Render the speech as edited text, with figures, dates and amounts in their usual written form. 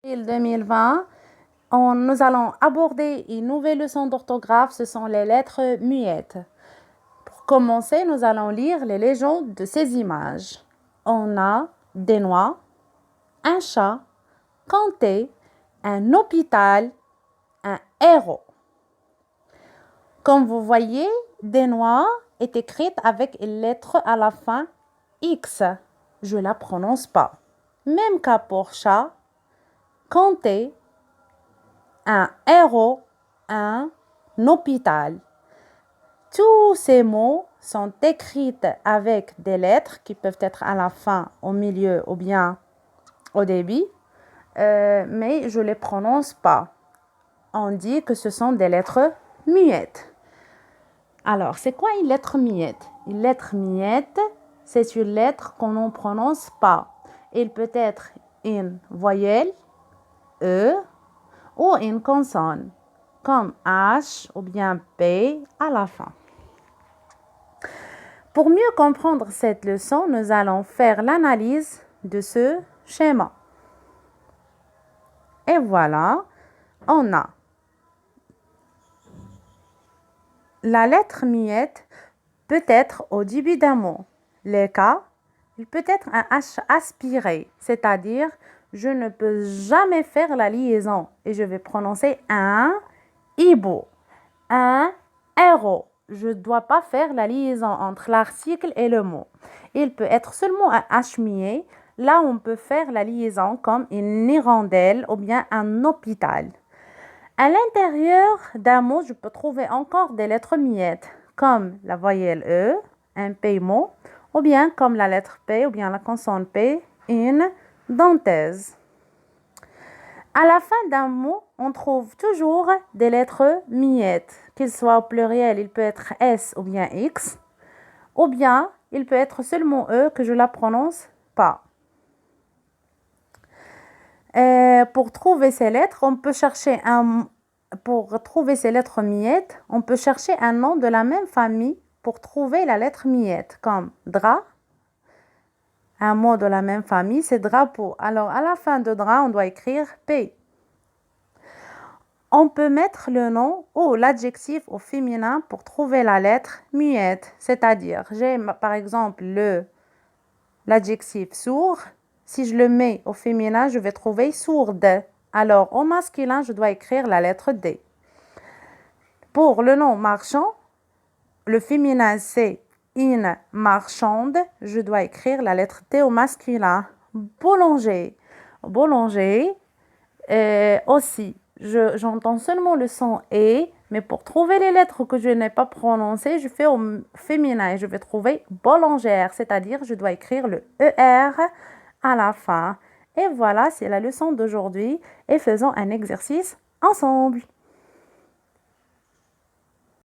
2020, nous allons aborder une nouvelle leçon d'orthographe, ce sont les lettres muettes. Pour commencer, nous allons lire les légendes de ces images. On a des noix, un chat, Kanté, un hôpital, un héros. Comme vous voyez, des noix est écrite avec une lettre à la fin X. Je ne la prononce pas. Même cas pour chat, Kanté, un héros, un hôpital. Tous ces mots sont écrits avec des lettres qui peuvent être à la fin, au milieu ou bien au début, mais je ne les prononce pas. On dit que ce sont des lettres muettes. Alors, c'est quoi une lettre muette? Une lettre muette, c'est une lettre qu'on ne prononce pas. Il peut être une voyelle, E, ou une consonne, comme H ou bien P à la fin. Pour mieux comprendre cette leçon, nous allons faire l'analyse de ce schéma. Et voilà, on a la lettre muette peut être au début d'un mot. Les cas, il peut être un H aspiré, c'est-à-dire je ne peux jamais faire la liaison et je vais prononcer un hibou, un héros. Je ne dois pas faire la liaison entre l'article et le mot. Il peut être seulement un H muet, là on peut faire la liaison comme une hirondelle ou bien un hôpital. À l'intérieur d'un mot, je peux trouver encore des lettres muettes, comme la voyelle E, un P-mot, ou bien comme la lettre P ou bien la consonne P, une dentaise. À la fin d'un mot, on trouve toujours des lettres muettes, qu'il soit au pluriel, il peut être S ou bien X, ou bien il peut être seulement E que je ne la prononce pas. Pour trouver ces lettres, pour trouver ces lettres muettes, on peut chercher un nom de la même famille pour trouver la lettre muette, comme drap. Un mot de la même famille, c'est drapeau. Alors, à la fin de drap, on doit écrire P. On peut mettre le nom ou l'adjectif au féminin pour trouver la lettre muette. C'est-à-dire, j'ai par exemple l'adjectif sourd. Si je le mets au féminin, je vais trouver sourde. Alors, au masculin, je dois écrire la lettre D. Pour le nom marchand, le féminin c'est une marchande. Je dois écrire la lettre T au masculin. Boulanger. Boulanger. Aussi, j'entends seulement le son E, mais pour trouver les lettres que je n'ai pas prononcées, je fais au féminin et je vais trouver boulangère, c'est-à-dire je dois écrire le ER à la fin. Et voilà, c'est la leçon d'aujourd'hui et faisons un exercice ensemble.